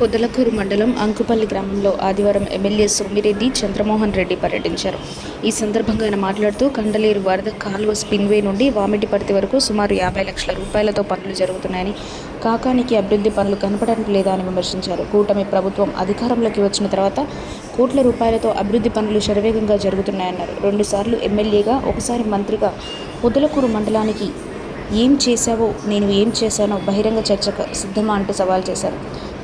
పొదలకూరు మండలం అంకుపల్లి గ్రామంలో ఆదివారం ఎమ్మెల్యే సోమిరెడ్డి చంద్రమోహన్ రెడ్డి పర్యటించారు. ఈ సందర్భంగా ఆయన మాట్లాడుతూ కండలేరు వరద కాలువ స్పిన్వే నుండి వామిటిపర్తి వరకు సుమారు 50 లక్షల రూపాయలతో పనులు జరుగుతున్నాయని, కాకానికి అభివృద్ధి పనులు కనపడడం లేదా అని విమర్శించారు. కూటమి ప్రభుత్వం అధికారంలోకి వచ్చిన తర్వాత కోట్ల రూపాయలతో అభివృద్ధి పనులు శరవేగంగా జరుగుతున్నాయన్నారు. 2 సార్లు ఎమ్మెల్యేగా, ఒకసారి మంత్రిగా పొదలకూరు మండలానికి ఏం చేశావో, నేను ఏం చేశానో బహిరంగ చర్చకు సిద్ధమా అంటూ సవాల్ చేశారు.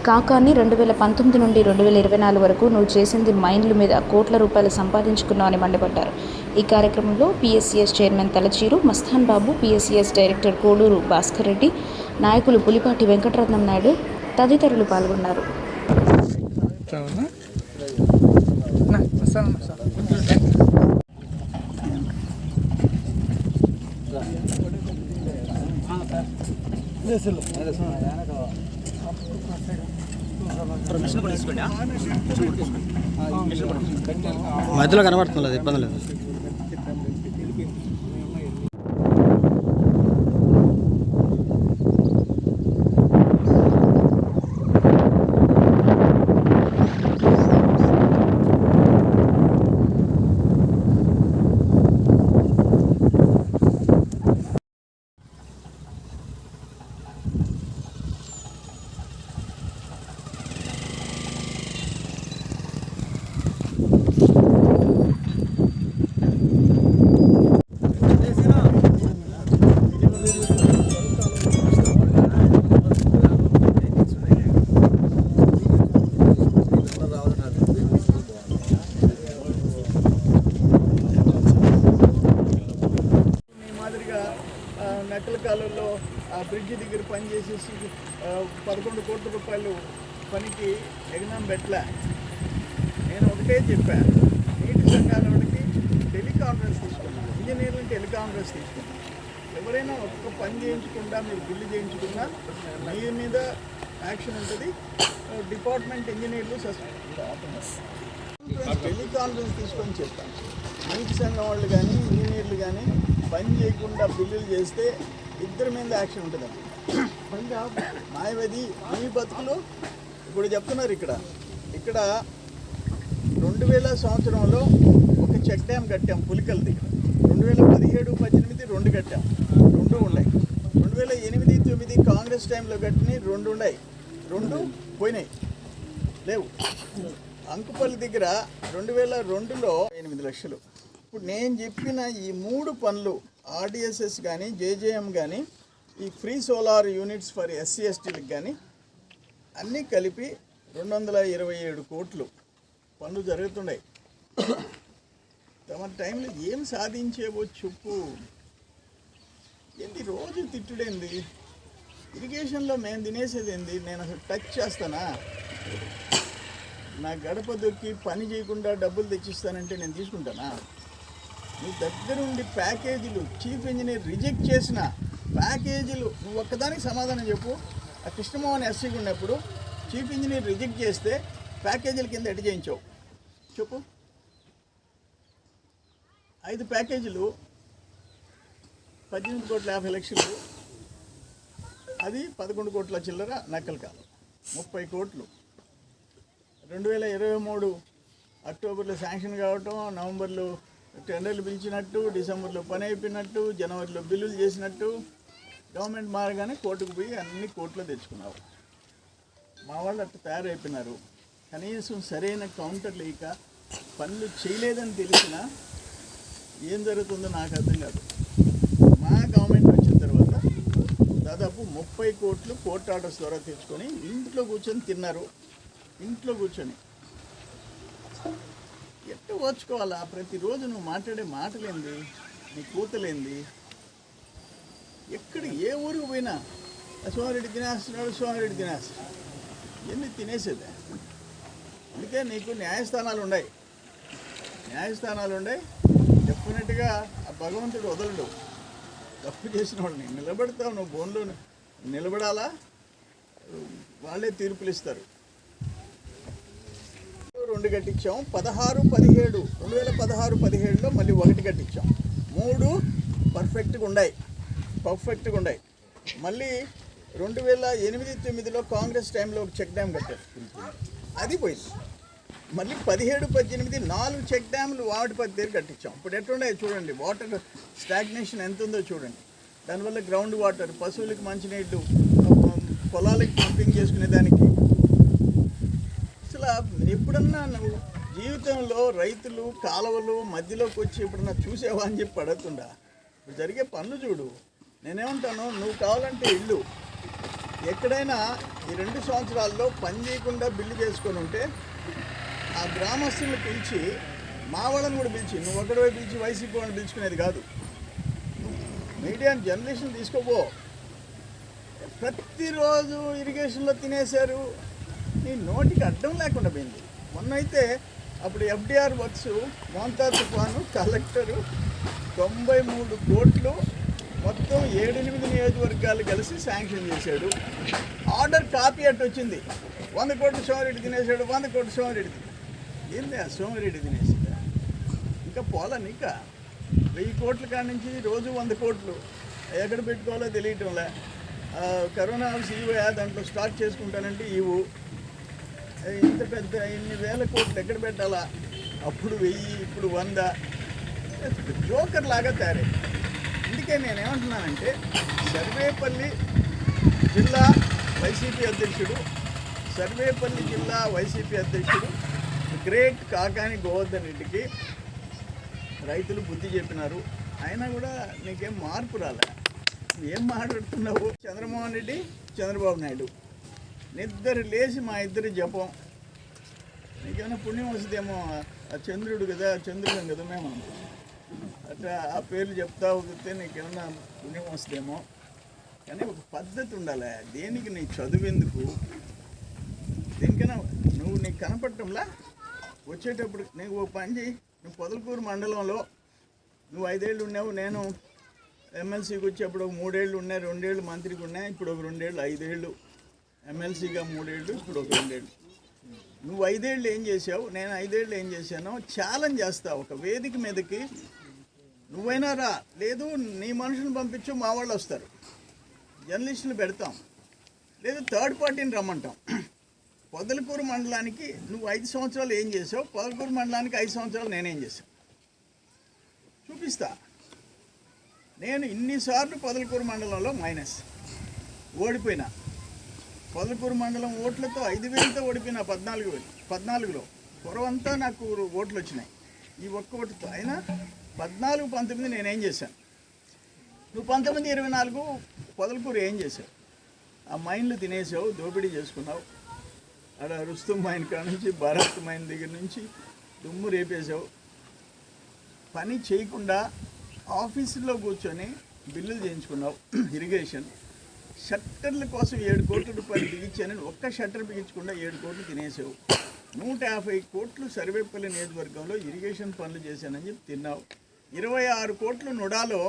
కాకాని 2019 నుండి 2024 వరకు నువ్వు చేసింది మైన్ల మీద కోట్ల రూపాయలు సంపాదించుకున్నావని మండిపడ్డారు. ఈ కార్యక్రమంలో పిఎస్సిఎస్ చైర్మన్ తలచీరు మస్తాన్ బాబు, పిఎస్సిఎస్ డైరెక్టర్ కోడూరు భాస్కర్ రెడ్డి, నాయకులు పులిపాటి వెంకటరత్నం నాయుడు తదితరులు పాల్గొన్నారు. మధ్యలో కనబడుతుంది, ఇబ్బంది లేదు. నక్కల కాలంలో ఆ బ్రిడ్జి దగ్గర పనిచేసేసి 11 కోట్ల రూపాయలు పనికి ఎగనం పెట్టలే. నేను ఒకటే చెప్పాను, నీటి సంఘాలకి టెలికాన్ఫరెన్స్ తీసుకున్నాను, ఇంజనీర్లను టెలికాన్ఫరెన్స్ తీసుకున్నాను. ఎవరైనా ఒక్క పని చేయించకుండా మీరు బిల్లు చేయించుకున్నా మీ మీద యాక్షన్ ఉంటుంది. డిపార్ట్మెంట్ ఇంజనీర్లు టెలికాన్ఫరెన్స్ తీసుకొని చెప్తాను. నీటి సంఘం వాళ్ళు కానీ ఇంజనీర్లు కానీ పని చేయకుండా బిల్లులు చేస్తే ఇద్దరి మీద యాక్షన్ ఉంటుందండి. మాయవది మీ బతుకులు ఇప్పుడు చెప్తున్నారు. ఇక్కడ 2000 సంవత్సరంలో ఒక చెక్ డ్యామ్ కట్టాం పులికల దగ్గర. 2017-18 2 కట్టాం, 2 ఉన్నాయి. 2008-9 కాంగ్రెస్ టైంలో కట్టినవి 2 ఉన్నాయి, 2 పోయినాయి, లేవు. అంకుపల్లి దగ్గర 2002లో 8 లక్షలు. ఇప్పుడు నేను చెప్పిన ఈ 3 పనులు ఆర్డిఎస్ఎస్ కానీ, జేజేఎం కానీ, ఈ free solar units for SC ఎస్టీలకు కానీ అన్నీ కలిపి 227 కోట్లు పనులు జరుగుతున్నాయి. తమ టైంలో ఏం సాధించేవో చెప్పు. ఏంటి రోజు తిట్టుడేంది? ఇరిగేషన్లో మేము తినేసేది ఏంది? నేను అసలు టచ్ చేస్తానా? నా గడప దొక్కి పని చేయకుండా డబ్బులు తెచ్చిస్తానంటే నేను తీసుకుంటానా? నీ దగ్గరుండి ప్యాకేజీలు చీఫ్ ఇంజనీర్ రిజెక్ట్ చేసిన ప్యాకేజీలు నువ్వు ఒక్కదానికి సమాధానం చెప్పు. ఆ కృష్ణమోహన్ ఎస్సీకి ఉన్నప్పుడు చీఫ్ ఇంజనీర్ రిజెక్ట్ చేస్తే ప్యాకేజీల కింద ఎటు చేయించావు చెప్పు. 5 ప్యాకేజీలు 18,50,00,000, అది 11 కోట్ల చిల్లర నక్కల కాలం. 30 కోట్లు 2023 అక్టోబర్లో శాంక్షన్ కావటం, నవంబర్లో టెండర్లు పిలిచినట్టు, డిసెంబర్లో పని అయిపోయినట్టు, జనవరిలో బిల్లులు చేసినట్టు, గవర్నమెంట్ మారగానే కోర్టుకు పోయి అన్ని కోర్టులో తెచ్చుకున్నావు. మా వాళ్ళు అట్లా తయారైపోయినారు. కనీసం సరైన కౌంటర్ లేక పనులు చేయలేదని తెలిసినా ఏం జరుగుతుందో నాకు అర్థం కాదు. మా గవర్నమెంట్ వచ్చిన తర్వాత దాదాపు 30 కోట్లు కోర్టు ఆర్డర్స్ ద్వారా తెచ్చుకొని ఇంట్లో కూర్చొని తిన్నారు. ఇంట్లో కూర్చొని ఎట్టు ఓర్చుకోవాలా? ప్రతిరోజు నువ్వు మాట్లాడే మాటలేంది, నీ కూతలేంది? ఎక్కడ ఏ ఊరికి పోయినా సోమిరెడ్డి తినేస్తున్నాడు, సోమిరెడ్డి తినేస్తున్నాడు. ఎన్ని తినేసేదే? అందుకే నీకు న్యాయస్థానాలు ఉన్నాయి. డెఫినెట్గా ఆ భగవంతుడు వదలడు. తప్పు చేసిన వాళ్ళని నిలబెడతావు, నువ్వు బోన్లో నిలబడాలా, వాళ్ళే తీర్పులు ఇస్తారు. 2 కట్టించాం, 16-17 2016-17లో మళ్ళీ 1 కట్టించాం. 3 పర్ఫెక్ట్గా ఉన్నాయి. మళ్ళీ 2008-9లో కాంగ్రెస్ టైంలో ఒక చెక్ డ్యామ్ కట్టారు, అది పోయింది. మళ్ళీ 17-18 4 చెక్ డ్యాములు వాటిపతి దగ్గర కట్టించాం. ఇప్పుడు ఎట్లున్నాయి చూడండి, వాటర్ స్టాగ్నేషన్ ఎంత ఉందో చూడండి. దానివల్ల గ్రౌండ్ వాటర్, పశువులకు మంచినీళ్ళు, పొలాలకు పంపింగ్ చేసుకునే దానికి. అసలు ఎప్పుడన్నా నువ్వు జీవితంలో రైతులు కాలువలు మధ్యలోకి వచ్చి ఎప్పుడన్నా చూసావా అని చెప్పి అడుగుతుండా. ఇప్పుడు జరిగే పనులు చూడు. నేనేమంటాను, నువ్వు కావాలంటే ఇల్లు ఎక్కడైనా ఈ 2 సంవత్సరాల్లో పని చేయకుండా బిల్లు చేసుకొని ఉంటే ఆ గ్రామస్తులను పిలిచి, మా వాళ్ళని కూడా పిలిచి, నువ్వు ఒకటివై పిలిచి వైసీపీ వాళ్ళని పిలుచుకునేది కాదు, మీడియా జర్నలిస్టులు తీసుకోపో. ప్రతిరోజు ఇరిగేషన్లో తినేశారు, నీ నోటికి అడ్డం లేకుండా పోయింది. మొన్నైతే అప్పుడు FDR వర్క్స్ మోంతా తుఫాను కలెక్టరు 93 కోట్లు మొత్తం 7-8 నియోజకవర్గాలు కలిసి శాంక్షన్ చేశాడు. ఆర్డర్ కాపీ అట్టు వచ్చింది. 100 కోట్లు సోమిరెడ్డి తినేశాడు, 100 కోట్లు సోమిరెడ్డి. ఏంది ఆ సోమిరెడ్డి తినేసాడు? ఇంకా పోలని ఇంకా 1000 కోట్ల కాడ నుంచి రోజు 100 కోట్లు ఎక్కడ పెట్టుకోవాలో తెలియటంలే. కరోనా హౌస్ ఇవే, దాంట్లో స్టాక్ చేసుకుంటానంటే ఇవు. ఇంత పెద్ద ఇన్ని వేల కోట్లు ఎక్కడ పెట్టాలా? అప్పుడు 1000, ఇప్పుడు 100. జోకర్ లాగా తయారై. అందుకే నేనేమంటున్నానంటే, సర్వేపల్లి జిల్లా వైసీపీ అధ్యక్షుడు గ్రేట్ కాకాని గోవర్ధన్ రెడ్డికి రైతులు బుద్ధి చెప్పినారు. అయినా కూడా నీకేం మార్పు రాలే. ఏం మాట్లాడుతున్నావు? చంద్రమోహన్ రెడ్డి, చంద్రబాబు నాయుడు నిద్ర లేచి మా ఇద్దరి జపం. నీకేమైనా పుణ్యం వస్తుందేమో, ఆ చంద్రుడు కదా, చంద్రుడు కదా మేము అట్లా ఆ పేర్లు చెప్తా వస్తే నీకేమన్నా పుణ్యం వస్తుందేమో. కానీ ఒక పద్ధతి ఉండాలి. దేనికి నీ చదువెందుకు? దేనికైనా నువ్వు నీకు కనపడటంలా వచ్చేటప్పుడు నీకు ఒక పని చేయి. నువ్వు పొదలకూరు మండలంలో నువ్వు 5 ఏళ్ళు ఉన్నావు. నేను ఎమ్మెల్సీకి వచ్చేప్పుడు ఒక 3 ఏళ్ళు ఉన్నాయి, 2 ఏళ్ళు మంత్రికి ఉన్నాయి, ఇప్పుడు ఒక 2 ఏళ్ళు, 5 ఏళ్ళు ఎమ్మెల్సీగా, 3 ఏళ్ళు, ఇప్పుడు ఒక 2 ఏళ్ళు. నువ్వు 5 ఏళ్ళు ఏం చేసావు, నేను 5 ఏళ్ళు ఏం చేశానో ఛాలెంజ్ చేస్తావు. ఒక వేదిక మీదకి నువ్వైనా రా, లేదు నీ మనుషులను పంపించు, మా వాళ్ళు వస్తారు, జర్నలిస్టులు పెడతాం, లేదు థర్డ్ పార్టీని రమ్మంటాం. పొదలకూరు మండలానికి నువ్వు 5 సంవత్సరాలు ఏం చేసావు, పొదలకూరు మండలానికి 5 సంవత్సరాలు నేనేం చేశాను చూపిస్తా. నేను ఇన్నిసార్లు పొదలకూరు మండలంలో మైనస్ ఓడిపోయినా. పొదలకూరు మండలం ఓట్లతో 5,000తో ఓడిపోయినా. 14లో పొరవంతా నాకు ఓట్లు వచ్చినాయి ఈ ఒక్క ఓటుతో. అయినా 14-19 నేనేం చేశాను? నువ్వు 19-24 పొదలకూరు ఏం చేసావు? ఆ మైన్లు తినేసావు, దోపిడీ చేసుకున్నావు. అక్కడ రుస్తుం మైన్ కాడ నుంచి భారత్ మైన్ దగ్గర నుంచి దుమ్ము రేపేసావు. పని చేయకుండా ఆఫీసులో కూర్చొని బిల్లులు చేయించుకున్నావు. ఇరిగేషన్ షట్టర్ల కోసం 7 కోట్ల రూపాయలు బిగించానని ఒక్క షట్టర్ బిగించకుండా 7 కోట్లు తినేసావు. 150 కోట్లు సర్వేపల్లి నియోజకవర్గంలో ఇరిగేషన్ పనులు చేశానని చెప్పి తిన్నావు. 26 కోట్లు నుడాలో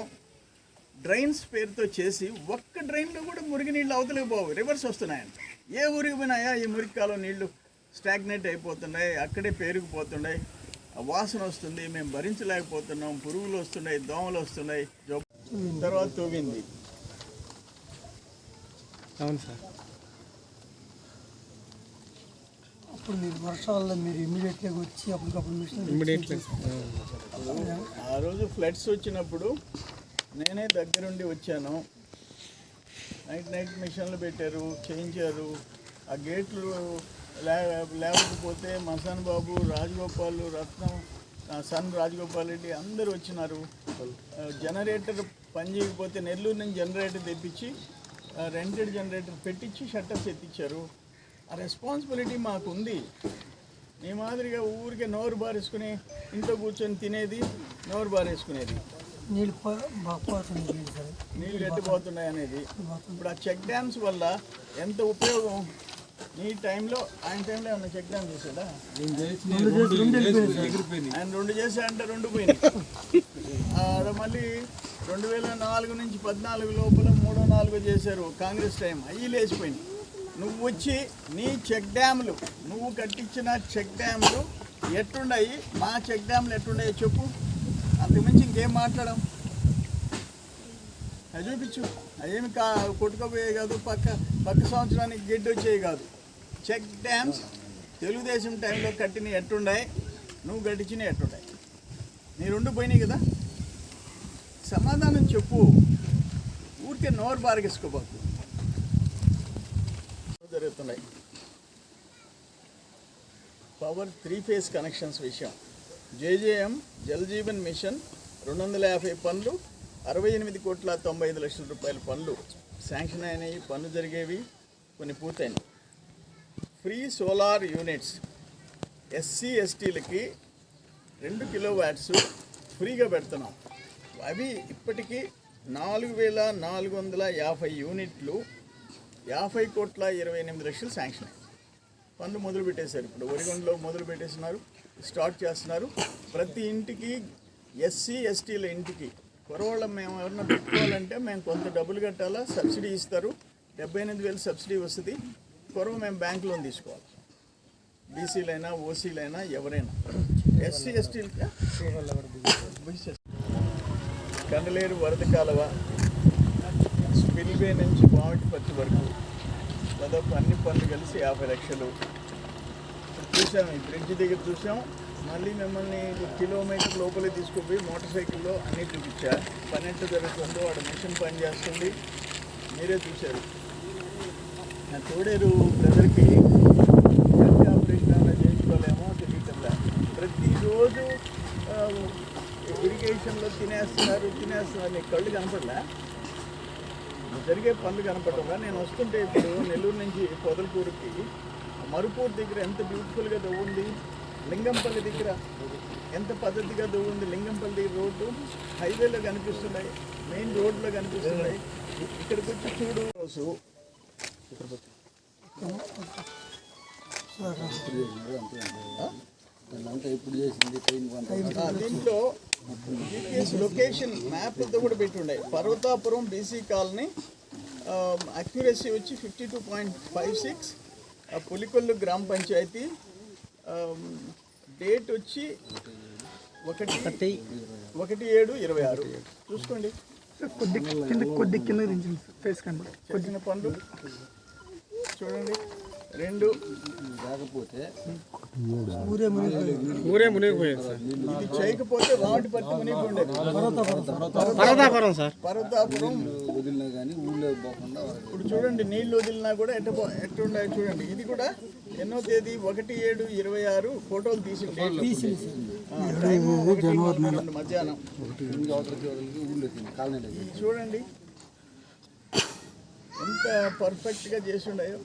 డ్రైన్స్ పేరుతో చేసి ఒక్క డ్రైన్లో కూడా మురికి నీళ్ళు అవతలికి పోవు, రివర్స్ వస్తున్నాయంట. ఏ ఊరికి పోయినాయా ఈ మురికి కాలం నీళ్లు స్టాగ్నేట్ అయిపోతున్నాయి, అక్కడే పేరుకుపోతున్నాయి, వాసన వస్తుంది, మేము భరించలేకపోతున్నాం, పురుగులు వస్తున్నాయి, దోమలు వస్తున్నాయి. తర్వాత తవ్వింది. అవును సార్. అప్పుడు మీరు వర్షాల్లో మీరు ఇమీడియట్గా వచ్చి అప్పటికప్పుడు ఆ రోజు ఫ్లడ్స్ వచ్చినప్పుడు నేనే దగ్గరుండి వచ్చాను. నైట్ మిషన్లు పెట్టారు, చేయించారు. ఆ గేట్లు లేకపోతే మసాన్ బాబు, రాజగోపాల్, రత్నం, సన్ రాజగోపాల్ రెడ్డి అందరూ వచ్చినారు. జనరేటర్ పని చేయకపోతే నెల్లూరు నుంచి జనరేటర్ తెప్పించి రెంటెడ్ జనరేటర్ పెట్టించి షట్టర్స్ ఎత్తిచ్చారు. ఆ రెస్పాన్సిబిలిటీ మాకు ఉంది. నీ మాదిరిగా ఊరికే నోరు బారేసుకుని ఇంట్లో కూర్చొని తినేది, నోరు బారేసుకునేది, నీళ్ళు గట్టిపోతున్నాయి అనేది. ఇప్పుడు ఆ చెక్ డ్యామ్స్ వల్ల ఎంత ఉపయోగం? నీ టైంలో, ఆయన టైంలో ఏమన్నా చెక్ డ్యామ్ చేశాడా? ఆయన 2 చేశాడంటే 2 పోయినాయి. మళ్ళీ 2004 నుంచి 14 లోపల 3-4 చేశారు కాంగ్రెస్ టైం, అవి లేచిపోయినాయి. నువ్వు వచ్చి నీ చెక్ డ్యాములు, నువ్వు కట్టించిన చెక్ డ్యాములు ఎట్లున్నాయి, మా చెక్ డ్యాములు ఎట్లున్నాయో చెప్పు. అంతకుమించి ఇంకేం మాట్లాడాం? అది చూపించు. అవేమి కొట్టుకోపోయే కాదు, పక్క సంవత్సరానికి గడ్డి వచ్చేవి కాదు. చెక్ డ్యామ్స్ తెలుగుదేశం టైంలో కట్టినవి ఎట్టుండాయి, నువ్వు గడిచినవి ఎట్టుండాయి, నీ రెండు పోయినాయి కదా. సమాధానం చెప్పు, ఊరికే నోరు బారగేసుకోబాకు. జరుగుతున్నాయి పవర్ 3 ఫేజ్ కనెక్షన్స్ విషయం. జేజేఎం జల్ జీవన్ మిషన్ 250 పనులు, 68,95,00,000 రూపాయల పనులు శాంక్షన్ అయినాయి. పనులు జరిగేవి, కొన్ని పూర్తయినాయి. ఫ్రీ సోలార్ యూనిట్స్ ఎస్సీ ఎస్టీలకి 2 కిలోవాట్స్ ఫ్రీగా పెడుతున్నాం. అవి ఇప్పటికీ 4,450 యూనిట్లు, 50,28,00,000 శాంక్షన్ అయ్యాయి. పనులు మొదలు పెట్టేశారు. ఇప్పుడు ఒరిగొండలో మొదలు పెట్టేస్తున్నారు, స్టార్ట్ చేస్తున్నారు. ప్రతి ఇంటికి ఎస్సీ ఎస్టీల ఇంటికి కురవాళ్ళం మేము ఎవరన్నా పెట్టుకోవాలంటే మేము కొంత డబ్బులు కట్టాలా, సబ్సిడీ ఇస్తారు. 78,000 సబ్సిడీ వస్తుంది. కురవ మేము బ్యాంక్ లోన్ తీసుకోవాలి. బీసీలైనా ఓసీలైనా ఎవరైనా. ఎస్సీ ఎస్టీలకి కండలేరు వరద కాలువ స్పిల్వే నుంచి మామిడిపత్తి వరకు దాదాపు అన్ని పనులు కలిసి 50 లక్షలు చూసాం. ఈ బ్రిడ్జ్ దగ్గర చూసాం. మళ్ళీ మిమ్మల్ని కిలోమీటర్ లోపలే తీసుకుపోయి మోటార్ సైకిల్లో అన్నీ చూపించా. పని ఎంత జరుగుతుందో, వాడు మిషన్ పని చేస్తుంది, మీరే చూశారు. నా తోడేరు బ్రదర్కి కంటి ఆపరేషన్ అలా చేయించుకోలేమో తెలియటంలా. ప్రతిరోజు ఇరిగేషన్లో తినేస్తున్నారు. నీకు కళ్ళు కనపడలే, జరిగే పనులు కనపడటంలా. నేను వస్తుంటే ఇప్పుడు నెల్లూరు నుంచి పొదలకూరుకి మరుపూరు దగ్గర ఎంత బ్యూటిఫుల్గా దవ్వుంది, లింగంపల్లి దగ్గర ఎంత పద్ధతిగా దవ్వుంది. లింగంపల్లి దగ్గర రోడ్డు హైవేలో కనిపిస్తున్నాయి, మెయిన్ రోడ్లో కనిపిస్తున్నాయి. ఇక్కడికి వచ్చి చూడు. రోజు దీంట్లో జీపీఎస్ లొకేషన్ మ్యాప్లతో కూడా పెట్టుండే. పర్వతాపురం బీసీ కాలనీ, అక్యురసీ వచ్చి 52.56. పులికొల్లు గ్రామ పంచాయతీ, డేట్ వచ్చి 1/7/26. చూసుకోండి. కొద్ది కింద ఫేస్ కనబడి కొద్దిన పనులు చూడండి. 2 రాకపోతే ఊరే మునిగిపోయింది సార్. ఇది చేయకపోతే వామిడిపత్తి మునిగిపోయిండేది. పర్వతాపురం వదిలినా కానీ ఊళ్ళో పోకుండా ఇప్పుడు చూడండి, నీళ్లు వదిలినా కూడా ఎట్టుండే చూడండి. ఇది కూడా ఎన్నో తేదీ 1/7/26 ఫోటోలు తీసి మధ్యాహ్నం ఇది చూడండి ఎంత పర్ఫెక్ట్గా చేసి ఉండయో.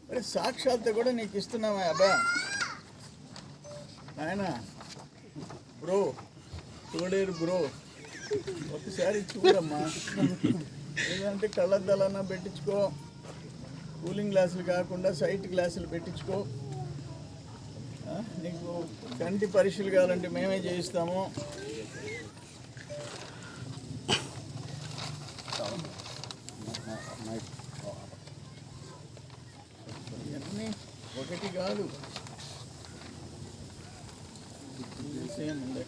మరి సాక్షాత్తు కూడా నీకు ఇస్తున్నామా అబ్బా ఆయన బ్రో, తోడేరు బ్రో, ఒకసారి చూడమ్మా. ఏదంటే కళ్ళద్దాలన్నా పెట్టించుకో, కూలింగ్ గ్లాసులు కాకుండా సైట్ గ్లాసులు పెట్టించుకో. నీకు కంటి పరీక్షలు కావాలంటే మేమే చేయిస్తాము. ఇవన్నీ ఒకటి కాదు, సేమ్ ఉండే.